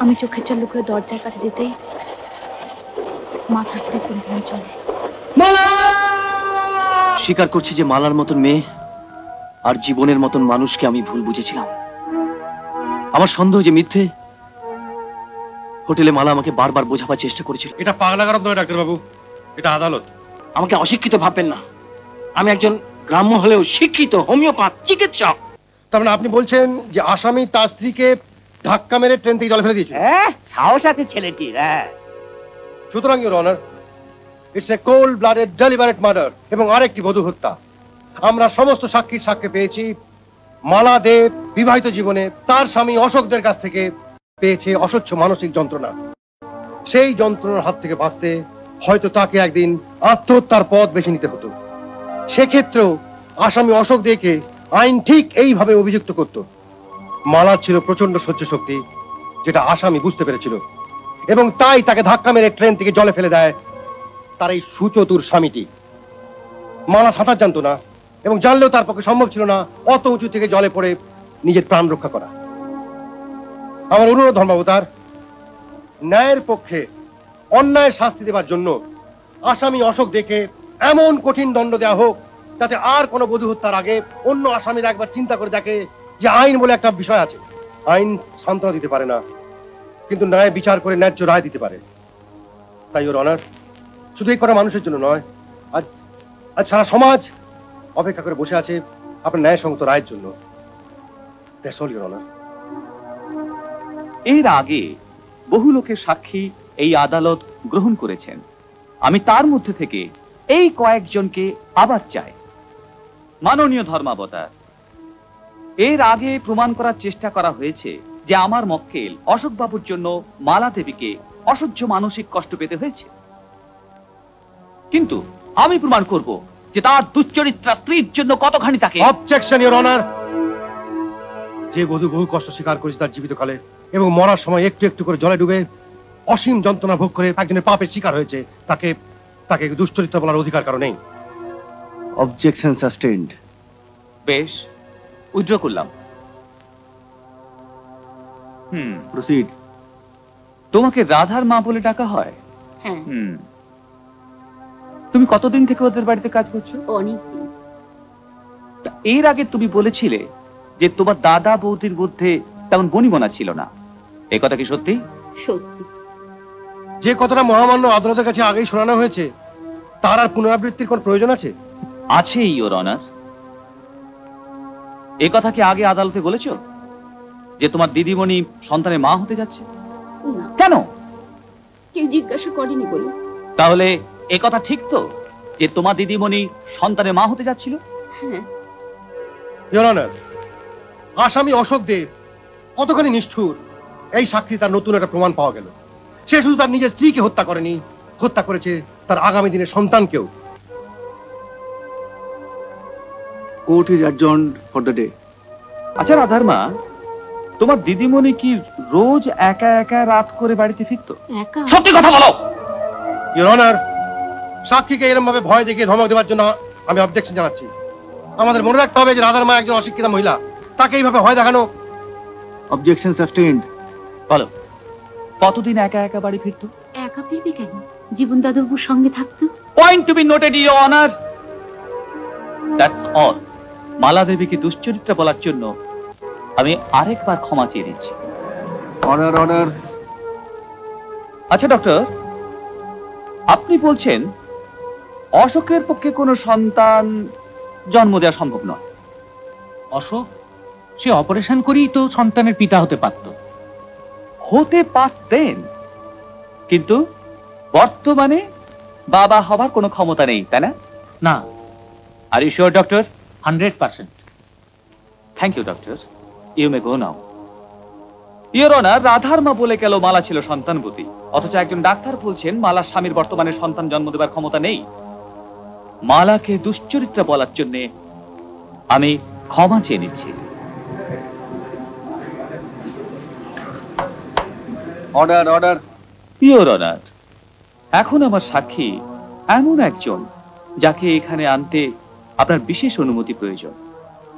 আমি চোখের জল লুকিয়ে দরজার কাছে যেতেই মাথা ঘুরে কুমকুম চলে। স্বীকার করছি যে মালার মতন মেয়ে আর জীবনের মতন মানুষকে আমি ভুল বুঝেছিলাম। আমার সন্দেহ যে মিথ্যে। হোটেলে মালা আমাকে বারবার বোঝাবার চেষ্টা করেছিল। এটা পাগলাগারদ নয় ডাক্তারবাবু, এটা আদালত। আমাকে অশিক্ষিত ভাববেন না, আমি একজন গ্রাম্য হলেও শিক্ষিত হোমিওপ্যাথ চিকিৎসক। তার মানে আপনি বলছেন যে আসামি তার স্ত্রীকে ধাক্কা মেরে ট্রেন থেকে জলে ফেলে দিয়েছে? হ্যাঁ, সাহস আছে ছেলেটির। হ্যাঁ, সুতরাং your honour, it's a cold blooded delivered murder এবং আরেকটি বধূ হত্যা। আমরা সমস্ত সাক্ষীর সাক্ষ্য পেয়েছি। মালা দেব বিবাহিত জীবনে তার স্বামী অশোকদের কাছ থেকে পেয়েছে অসহ্য মানসিক যন্ত্রণা। সেই যন্ত্রণার হাত থেকে বাঁচতে হয়তো তাকে একদিন আত্মহত্যার পথ বেছে নিতে হতো। সেক্ষেত্রেও আসামি অশোক দেকে আইন ঠিক এইভাবে অভিযুক্ত করত। মালার ছিল প্রচন্ড সহ্য শক্তি, যেটা আসামি বুঝতে পেরেছিল, এবং তাই তাকে ধাক্কা মেরে ট্রেন থেকে জলে ফেলে দেয় তার এই সুচতুর স্বামীটি। মালা সাঁতার জানতো না, এবং জানলেও তার পক্ষে সম্ভব ছিল না অত উঁচু থেকে জলে পড়ে নিজের প্রাণ রক্ষা করা। আমার অনুরোধ ধর্মাবতার, ন্যায়ের পক্ষে অন্যায়ের শাস্তি দেওয়ার জন্য আসামি অশোক দেকে এমন কঠিন দণ্ড দেওয়া হোক যাতে আর কোনো বধূ হত্যার আগে অন্য আসামিরা একবার চিন্তা করে দেখে যে আইন বলে একটা বিষয় আছে। আইন সান্ত্বনা দিতে পারে না, কিন্তু ন্যায় বিচার করে ন্যায্য রায় দিতে পারে। তাই ওর অনার, শুধু এই কটা মানুষের জন্য নয়, আজ আজ সারা সমাজ অপেক্ষা করে বসে আছে আপনার ন্যায়সঙ্গত রায়ের জন্য। That's all your honour. এর আগে বহু লোকের সাক্ষী এই আদালত গ্রহণ করেছেন। আমি তার মধ্যে থেকে এই কয়েকজনকে আবার চাই। মাননীয় ধর্মাবতার, এর আগে প্রমাণ করার চেষ্টা করা হয়েছে যে আমার মক্কেল অশোক বাবুর জন্য মালা দেবীকে অসহ্য মানসিক কষ্ট পেতে হয়েছে, কিন্তু আমি প্রমাণ করব যে তার দুশ্চরিত্রা স্ত্রীর জন্য কতখানি তাকে। Objection your honour. যে বধূ বহু কষ্ট স্বীকার করেছে তার জীবিতকালে এবং মরার সময় একটু একটু করে জলে ডুবে অসীম যন্ত্রণা ভোগ করে একজনের পাপের শিকার হয়েছে, তাকে তাকে দুশ্চরিত্র বলার অধিকার কারো নেই। Objection sustained. বেশ, উইথড্র করলাম। প্রসিড। তোমাকে রাধার মা বলে ডাকা হয়? হ্যাঁ, তুমি কতদিন থেকে ওদের বাড়িতে কাজ করছো? অনেকদিন। তা এর আগে তুমি বলেছিলে যে তোমার দাদা বৌদির মধ্যে তেমন বনিবনা ছিল না, এ কথা কি সত্যি? সত্যি। যে কথাটা মহামান্য আদালতের কাছে আগেই শোনানো হয়েছে, তার আর পুনরাবৃত্তির কোন প্রয়োজন আছে? আছে ইওর অনার। এ কথা কি আগে আদালতে বলেছো যে তোমার দিদিমণি সন্তানের মা হতে যাচ্ছে? না, কেন? কেউ জিজ্ঞাসা করেনি বলে। তাহলে এ কথা ঠিক তো যে তোমার দিদিমণি সন্তানের মা হতে যাচ্ছিল? হ্যাঁ। ইওর অনার, আসামি অশোক দেব কতখানি নিষ্ঠুর এই সাক্ষী তার নতুন একটা প্রমাণ পাওয়া গেল। সে শুধু তার নিজের স্ত্রীকে হত্যা করেনি, হত্যা করেছে তার আগামী দিনের সন্তানকেও। Court is adjourned for the day. আচ্ছা রাধার মা, তোমার দিদিমণি কি রোজ একা একা রাত করে বাড়িতে ফিরতো? একা? সত্যি কথা বলো। ইওর অনার, সাক্ষীকে এরকম ভাবে ভয় দেখিয়ে ধমক দেওয়ার জন্য আমি অবজেকশন জানাচ্ছি। আমাদের মনে রাখতে হবে যে রাধার মা একজন অশিক্ষিত মহিলা, তাকে এইভাবে ভয় দেখানো। Objection sustained. বলো, কতদিন একা একা বাড়ি ফিরতো? একা ফিরবে কেন? জীবন দাদুবাবুর সঙ্গে থাকতো। Point to be noted your honour. That's all. Mala দেবীকে দুশ্চরিত্রা বলার জন্য আমি আরেকবার ক্ষমা চেয়ে নিচ্ছি। Honour honour. আচ্ছা ডক্টর, আপনি বলছেন অশোকের পক্ষে কোনো সন্তান জন্ম দেওয়া সম্ভব নয়? অশোক সে অপারেশন করেই তো সন্তানের পিতা হতে পারত। হতে পারতেন, কিন্তু বর্তমানে বাবা হবার কোনো ক্ষমতা নেই, তাই না? না, are you sure doctor? 100%। Thank you doctor, you may go now. Your honour, রাধার মা বলে গেল মালা ছিল সন্তানবতী, অথচ একজন ডাক্তার বলছেন মালার স্বামীর বর্তমানে সন্তান জন্ম দেবার ক্ষমতা নেই। মালাকে দুশ্চরিত্রা বলার জন্য আমি ক্ষমা চেয়ে নিচ্ছি। Order order. ইওর অনার, এখন আমার সাক্ষী এমন একজন যাকে এখানে আনতে আপনার বিশেষ অনুমতি প্রয়োজন।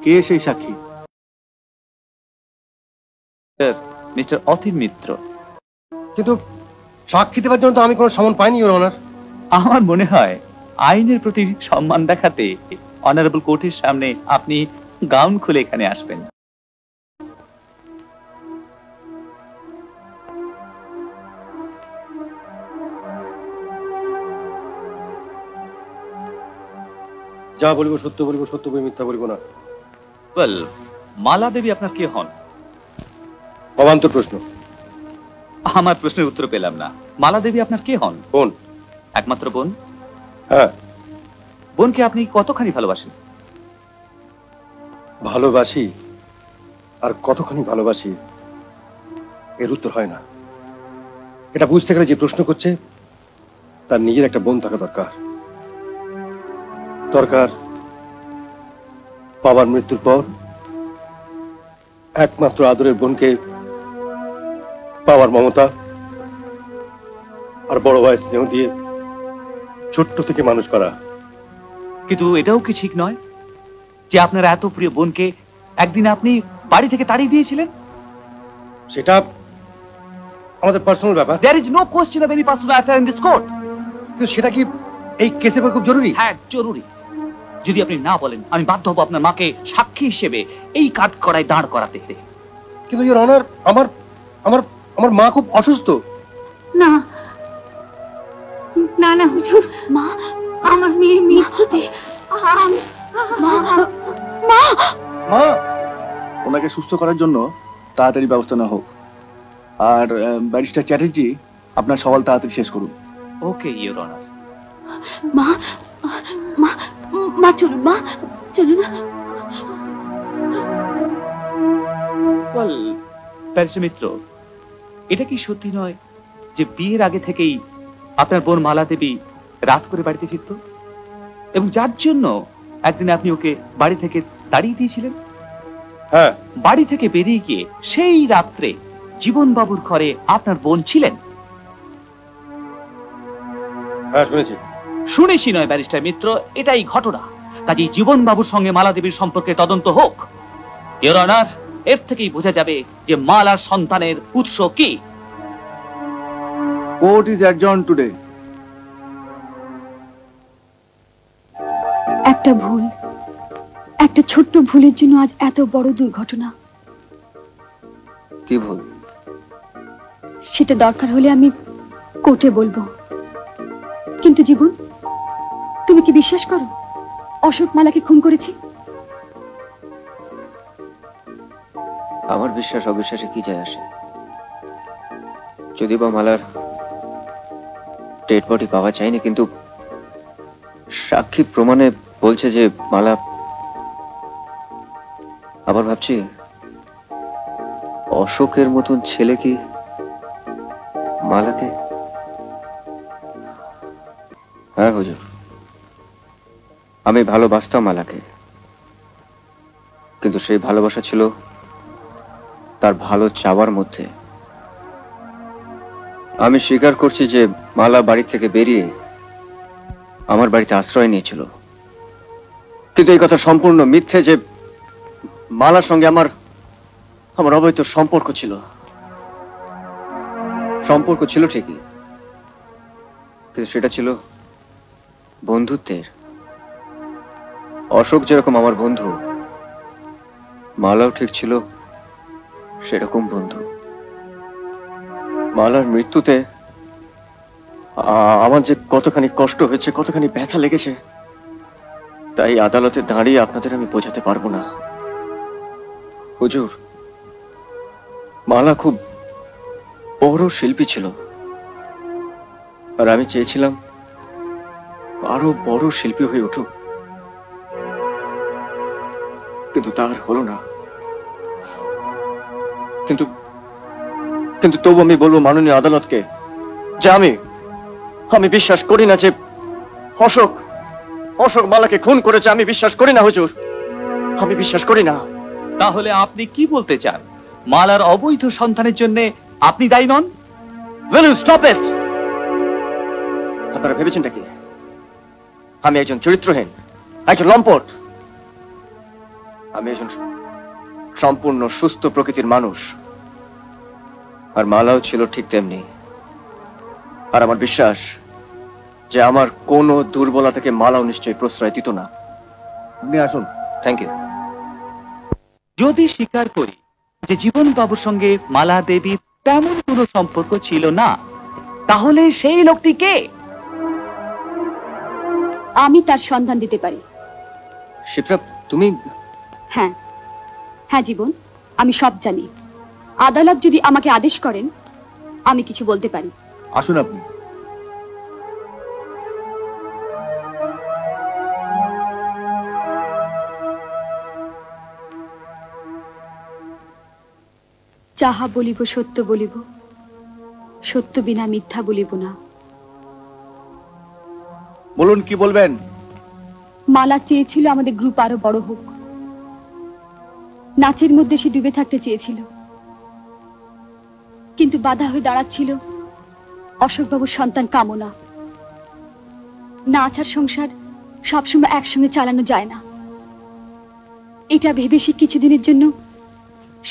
কে সেই সাক্ষী? মিস্টার অথির মিত্র। কিন্তু সাক্ষী দেওয়ার জন্য তো আমি কোনো সমন পাইনি ইওর অনার। আমার মনে হয় আইনের প্রতি সম্মান দেখাতে অনারেবল কোর্টের সামনে আপনি গাউন খুলে এখানে আসবেন। যা বলিব সত্য বলিব, সত্য বই মিথ্যা বলিব না। ওয়েল, মালা দেবী আপনার কে হন? অবান্তর প্রশ্ন। আমার প্রশ্নের উত্তর পেলাম না। মালা দেবী আপনার কে হন? বোন। একমাত্র বোন? হ্যাঁ। বোনকে আপনি কতখানি ভালোবাসেন? ভালোবাসি আর কতখানি ভালোবাসি এর উত্তর হয় না। এটা বুঝতে গেলে যে প্রশ্ন করছে তার নিজের একটা বোন থাকা দরকার। দরকার বাবার মৃত্যুর পর একমাত্র আদরের বোনকে বাবার মমতা আর বড় ভাইয়ের স্নেহ দিয়ে ছোট্ট থেকে মানুষ করা। কিন্তু এটাও কি ঠিক নয় যে আপনার এত প্রিয় বোনকে একদিন আপনি বাড়ি থেকে তাড়িয়ে দিয়েছিলেন? সেটা আমাদের পার্সোনাল ব্যাপার। There is no question of any personal affair in this court. কিন্তু সেটা কি এই কেসের পর খুব জরুরি? হ্যাঁ, জরুরি। যদি আপনি না বলেন আমি বাধ্য হব আপনার মাকে সাক্ষী হিসেবে এই কাঠগড়ায় দাঁড় করাতে। কিন্তু ইওর অনার, আমার আমার আমার মা খুব অসুস্থ। না না না হুজুর, মা, আমার মেয়ের মৃত্যুতে মা মা মা, ওনাকে সুস্থ করার জন্য তাড়াতাড়ি ব্যবস্থা না হোক। আর ব্যারিস্টার চ্যাটার্জি আপনার সওয়াল তাড়াতাড়ি শেষ করুন। ওকে ইওর অনার। মা মা মা চলুন, মা চলুন। ওয়েল, ব্যারিস্টার মিত্র, এটা কি সত্যি নয় যে বিয়ের আগে থেকেই আপনার বোন মালা দেবী রাত করে বাড়িতে ফিরত এবং যার জন্য একদিন আপনি ওকে বাড়ি থেকে তাড়িয়ে দিয়েছিলেন? হ্যাঁ। বাড়ি থেকে বেরিয়ে গিয়ে সেই রাত্রে জীবন বাবুর ঘরে আপনার বোন ছিলেন? হ্যাঁ, শুনেছি। শুনেছি নয় ব্যারিস্টার মিত্র, এটাই ঘটনা। কাজেই জীবন বাবুর সঙ্গে মালা দেবীর সম্পর্কে তদন্ত হোক। ইওর অনার, এর থেকেই বোঝা যাবে যে মালার সন্তানের উৎস কি। Court is adjourn today. একটা ভুল, একটা ছোট্ট ভুলের জন্য আজ এত বড় দুর্ঘটনা। কি ভুল? সেটা দরকার হলে আমি কোর্টে বলবো। কিন্তু জীবন, তুমি কি বিশ্বাস করো অশোক মালাকে খুন করেছে? আমার বিশ্বাস অবিশ্বাসে কি যায় আসে? যদি বা মালার ডেড বডি পাওয়া যায়নি, কিন্তু সাক্ষী প্রমাণে বলছে যে মালা। আবার ভাবছি অশোকের মতন ছেলে কি মালাকে? হ্যাঁ হুজুর, আমি ভালোবাসতাম মালাকে, কিন্তু সেই ভালোবাসা ছিল তার ভালো চাওয়ার মধ্যে। আমি স্বীকার করছি যে মালা বাড়ি থেকে বেরিয়ে আমার বাড়িতে আশ্রয় নিয়েছিল, কিন্তু এই কথা সম্পূর্ণ মিথ্যে যে মালার সঙ্গে আমার অবৈধ সম্পর্ক ছিল। সম্পর্ক ছিল ঠিকই, কিন্তু সেটা ছিল বন্ধুত্বের। অশোক যেরকম আমার বন্ধু, মালাও ঠিক ছিল সেরকম বন্ধু। মালার মৃত্যুতে আমার যে কতখানি কষ্ট হয়েছে, কতখানি ব্যথা লেগেছে, তাই আদালতে দাঁড়িয়ে আপনাদের আমি বোঝাতে পারবো না। হুজুর, মালা খুব বড় শিল্পী ছিল, আর আমি চেয়েছিলাম আরো বড় শিল্পী হয়ে উঠুক, কিন্তু তার হলো না। কিন্তু কিন্তু তবু আমি বলবো মাননীয় আদালতকে যে আমি বিশ্বাস করি না যে অশোক মালাকে খুন করেছে। আমি বিশ্বাস করি না হুজুর, আমি বিশ্বাস করি না। তাহলে আপনি কি বলতে চান? মালার অবৈধ সন্তানের জন্য আপনি দায়ী নন? Will you stop it? আপনারা ভেবেছেনটা কি আমি একজন চরিত্রহীন, একজন লম্পট? আমি একজন সম্পূর্ণ সুস্থ প্রকৃতির মানুষ, আর মালাও ছিল ঠিক তেমনি। আর আমার বিশ্বাস যে আমার কোনো দুর্বলতা থেকে মালাও নিশ্চয়ই প্রশ্রয় দিত না। আপনি আসুন। Thank you. যদি স্বীকার করি যে জীবন বাবুর সঙ্গে মালা দেবীর তেমন কোনো সম্পর্ক ছিল না, তাহলে সেই লোকটি কে? আমি তার সন্ধান দিতে পারি। শিপ্রা, তুমি? হ্যাঁ হ্যাঁ জীবন, আমি সব জানি। আদালত যদি আমাকে আদেশ করেন আমি কিছু বলতে পারি। আসুন আপনি। যাহা বলিব সত্য বলিব, সত্য বিনা মিথ্যা বলিব না। বলুন, কি বলবেন? মালা চেয়েছিল আমাদের গ্রুপ আরো বড় হোক। নাচের মধ্যে সে ডুবে থাকতে চেয়েছিল, কিন্তু বাধা হয়ে দাঁড়াচ্ছিল অশোকবাবুর সন্তান কামনা। নাচ আর সংসার সবসময় একসঙ্গে চালানো যায় না। এটা ভেবে সে কিছুদিনের জন্য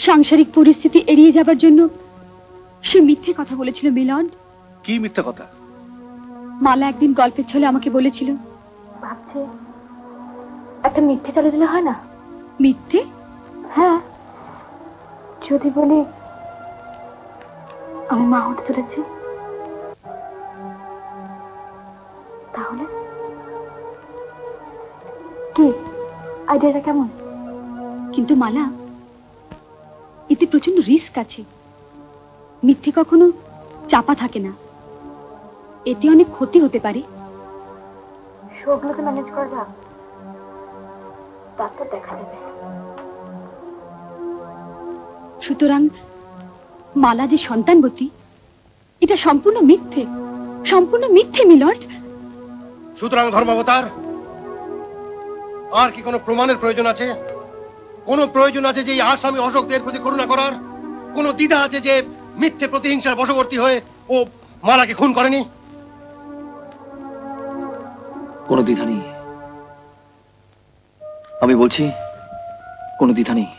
সাংসারিক পরিস্থিতি এড়িয়ে যাবার জন্য সে মিথ্যে কথা বলেছিল। মিলন, কি মিথ্যা কথা? মালা একদিন গল্পের ছলে আমাকে বলেছিল, ভাবছে একটা মিথ্যে চালে দিলে হয় না? মিথ্যে? হ্যাঁ, যদি বলি আমি মা হতে চলেছি, তাহলে কি আইডিয়াটা কেমন? কিন্তু মালা, এতে প্রচন্ড রিস্ক আছে। মিথ্যে কখনো চাপা থাকে না, এতে অনেক ক্ষতি হতে পারে। শোগুলোকে ম্যানেজ করবা, তারপর দেখা যাবে। সুতরাং মালা যে সন্তানবতী, এটা সম্পূর্ণ মিথ্যে, সম্পূর্ণ মিথ্যে মিলর্ড। সুতরাং ধর্মাবতার, আর কি কোনো প্রমাণের প্রয়োজন আছে? কোনো প্রয়োজন আছে যে এই আসামি অশোকদের প্রতি করুণা করার? কোনো দ্বিধা আছে যে মিথ্যে প্রতিহিংসার বশবর্তী হয়ে ও মালাকে খুন করেনি? কোনো দ্বিধা নেই। আমি বলছি, কোনো দ্বিধা নেই।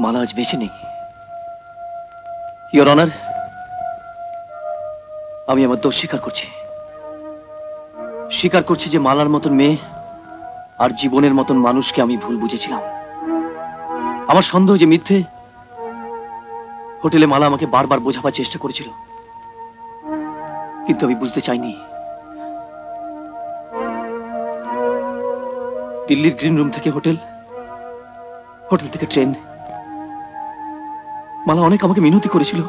মালা আজ বেঁচে নেই। ইওর অনার, আমি আমার দোষ স্বীকার করছি। স্বীকার করছি যে মালার মতন মেয়ে আর জীবনের মতন মানুষকে আমি ভুল বুঝেছিলাম। আমার সন্দেহ যে মিথ্যে। হোটেলে মালা আমাকে বারবার বোঝাবার চেষ্টা করেছিল, কিন্তু আমি বুঝতে চাইনি। দিল্লির গ্রিন রুম থেকে হোটেল, হোটেল থেকে ট্রেন, মালা অনেক আমাকে মিনতি করেছিল,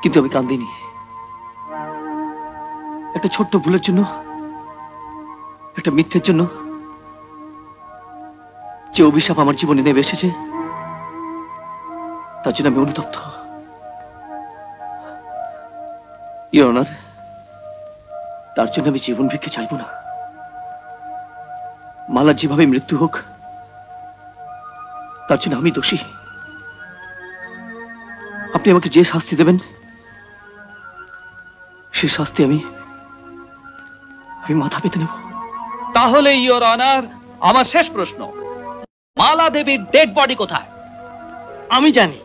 কিন্তু আমি কান্দিনি। একটা ছোট্ট ভুলের জন্য, একটা মিথ্যের জন্য যে অভিশাপ আমার জীবনে নেমে এসেছে, তার জন্য আমি অনুতপ্ত। ইওর অনার, তার জন্য আমি জীবন ভিক্ষে চাইব না। মালার যেভাবে মৃত্যু হোক, তার জন্য আমি দোষী। আপনি আমাকে যে শাস্তি দেবেন, সে শাস্তি আমি মাথা পেতে নেব। তাহলে ইওর অনার, আমার শেষ প্রশ্ন, মালা দেবীর ডেড বডি কোথায়? আমি জানি,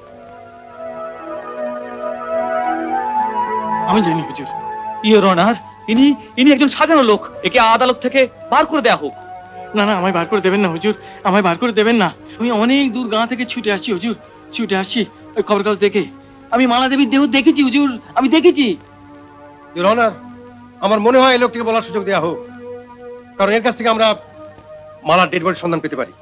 আমি জানি হুজুর। ইওর অনার, ইনি একজন সাজানো লোক, একে আদালত থেকে বার করে দেয়া হোক। না না, আমায় বার করে দেবেন না হুজুর, আমায় বার করে দেবেন না। আমি অনেক দূর গাঁ থেকে ছুটে আসছি হুজুর, ছুটে আসছি ওই খবর কাগজ দেখে। আমি মালা দেবীর দেহ দেখেছি হুজুর, আমি দেখেছি। ইওর অনার, আমার মনে হয় এই লোকটিকে বলার সুযোগ দেওয়া হোক, কারণ এর কাছ থেকে আমরা মালার ডেড বডির সন্ধান পেতে পারি।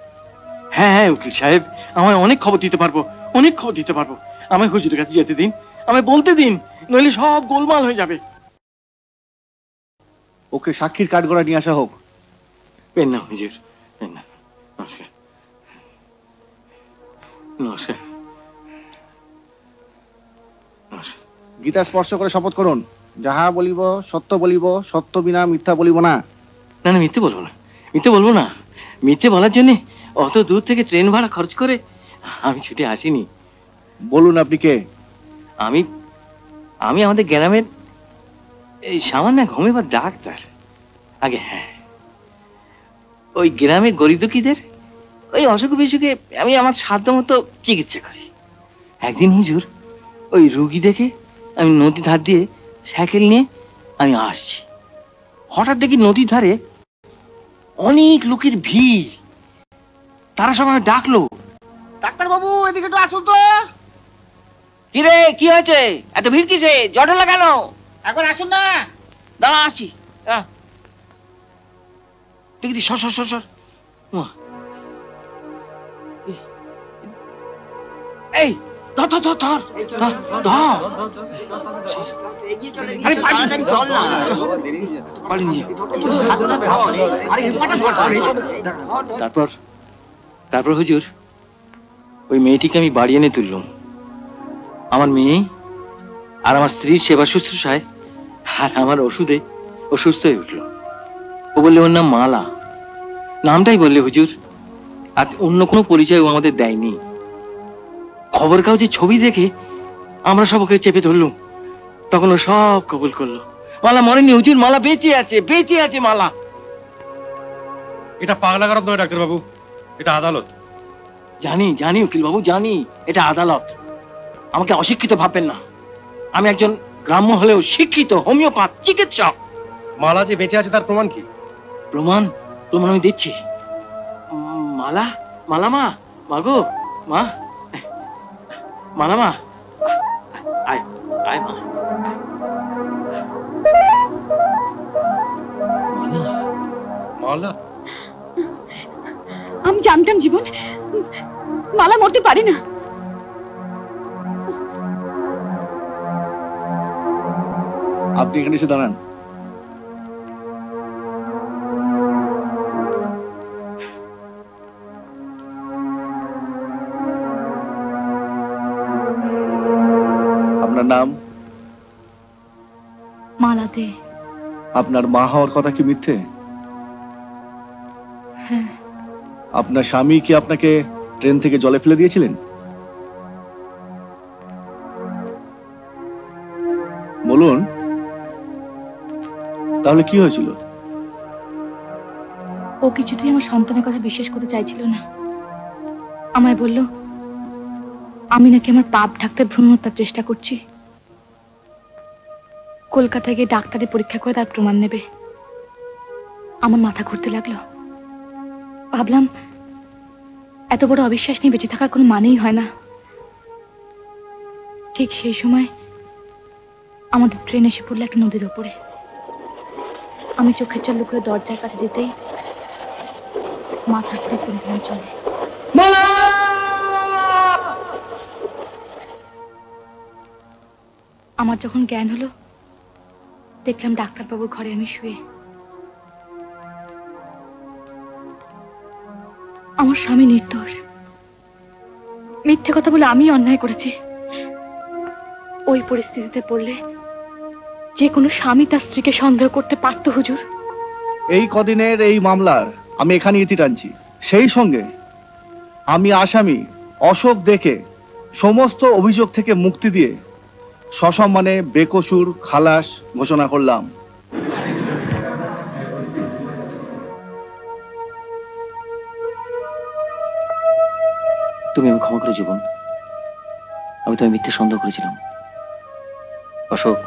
হ্যাঁ হ্যাঁ উকিল সাহেব, আমায় অনেক খবর দিতে পারবো, অনেক খবর দিতে পারবো। আমায় হুজুরের কাছে যেতে দিন, আমায় বলতে দিন, নইলে সব গোলমাল হয়ে যাবে। ওকে সাক্ষীর কাঠগড়া নিয়ে আসা হোক। পেন না হুজুর, পেন না। নমস্কার, নমস্কার, নমস্কার। গীতা স্পর্শ করে শপথ করুন, যাহা বলিব সত্য বলিব, সত্য বিনা মিথ্যা বলিব না। না না, মিথ্যে বলবো না, মিথ্যে বলবো না। মিথ্যে বলার জন্য অত দূর থেকে ট্রেন ভাড়া খরচ করে আমি ছুটে আসিনি। বলুন আপনি কে? আমি আমি আমাদের গ্রামের এই সামান্য ঘুমেবার ডাক্তার। আগে হ্যাঁ, ওই গ্রামের গরিব দুঃখীদের ওই অসুখ বিসুখে আমি আমার সাধ্য মতো চিকিৎসা করি। একদিন হুজুর ওই রুগী দেখে আমি নদীর ধার দিয়ে সাইকেল নিয়ে আমি আসছি। হঠাৎ দেখি নদীর ধারে অনেক লোকের ভিড়। তারা সবাই ডাকলো, ডাক্তার বাবু এদিকে একটু আসুন তো। কি রে, কি হয়েছে? এত ভিড় কিসে? জটে লাগানো। এখন আসুন না। দাঁড়া, আসি। দেখি সর সর সর সর। এই ধর ধর ধর ধর ধর। আরে পালিয়ে চল না। তারপর তারপর হুজুর, ওই মেয়েটিকে আমি বাড়ি এনে তুললাম। আমার মেয়ে আর আমার স্ত্রীর সেবা শুশ্রূষায় আর আমার ওষুধে ও সুস্থ হয়ে উঠল। ও বললে ওর নাম মালা। নামটাই বললে হুজুর, আর অন্য কোনো পরিচয় ও আমাদের দেয়নি। খবর কাগজে ছবি দেখে আমরা সব ওকে চেপে ধরলুম। তখন ও সব কবুল করলো। মালা মরেনি হুজুর, মালা বেঁচে আছে, বেঁচে আছে মালা। এটা পাগলাগারদ নয় ডাক্তারবাবু, এটা আদালত। জানি জানি উকিল বাবু, জানি এটা আদালত। আমাকে অশিক্ষিত ভাববেন না। আমি একজন গ্রাম্য হলেও শিক্ষিত হোমিওপ্যাথ চিকিৎসক। মালা যে বেঁচে আছে তার প্রমাণ কি? প্রমাণ প্রমাণ আমি দিচ্ছি। মালা, মালা মা, মাগো মা, মালা মা, আয় আয় মা। মালা, আমি জানতাম জীবন, মালা মরতে পারে না। আপনি এখানে এসে দাঁড়ান। আপনার নাম? মালা দে। আপনার মা হওয়ার কথা কি মিথ্যে? হ্যাঁ। আপনার স্বামী কি আপনাকে ট্রেন থেকে জলে ফেলে দিয়েছিলেন? বলুন, তাহলে কি হয়েছিল? ও কিছুতেই আমার সন্তানের কথা বিশ্বাস করতে চাইছিল না। আমায় বলল আমি নাকি আমার পাপ ঢাকতে ভ্রূণ হত্যার চেষ্টা করছি। কলকাতায় গিয়ে ডাক্তারি পরীক্ষা করে তার প্রমাণ নেবে। আমার মাথা ঘুরতে লাগলো। ভাবলাম এত বড় অবিশ্বাস নিয়ে বেঁচে থাকার কোনো মানেই হয় না। ঠিক সেই সময় আমাদের ট্রেন এসে পড়লো একটা নদীর ওপরে। আমি চোখের জল লুকিয়ে দরজার কাছে যেতেই মাথা ঘুরে পড়ে গেলাম চলে। আমার যখন জ্ঞান হলো দেখলাম ডাক্তারবাবুর ঘরে আমি শুয়ে। আমার স্বামী নির্দোষ। মিথ্যে কথা বলে আমি অন্যায় করেছি। ওই পরিস্থিতিতে পড়লে যে কোনো স্বামী তার স্ত্রীকে সন্দেহ করতে পারত হুজুর। এই কদিনের এই মামলার আমি এখানে ইতি টানছি। সেই সঙ্গে আমি আসামি অশোক দেখে সমস্ত অভিযোগ থেকে মুক্তি দিয়ে সসম্মানে বেকসুর খালাস ঘোষণা করলাম। তুমি আমি ক্ষমা করে জীবন। আমি তোমায় মিথ্যে সন্দেহ করেছিলাম। অশোক,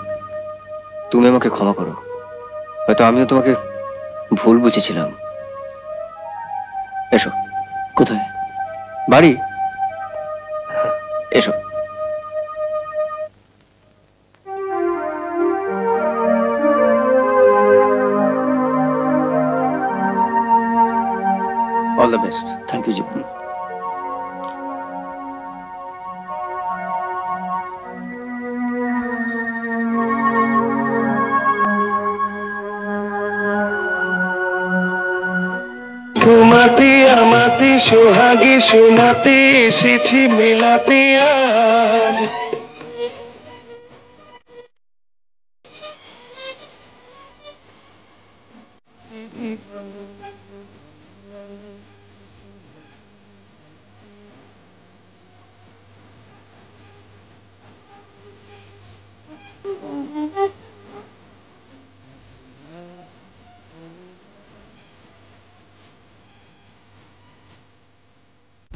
তুমি আমাকে ক্ষমা করো। হয়তো আমিও তোমাকে ভুল বুঝেছিলাম। এসো। কোথায়? বাড়ি এসো। All the best. Thank you Jiban. তোমাতে আমাতে সোহাগে শোনাতে এসেছি মেলাতে আজ।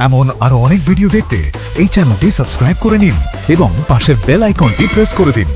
এমন আরো অনেক ভিডিও দেখতে এই চ্যানেলটি সাবস্ক্রাইব করে নিন এবং পাশের বেল আইকনটি প্রেস করে দিন।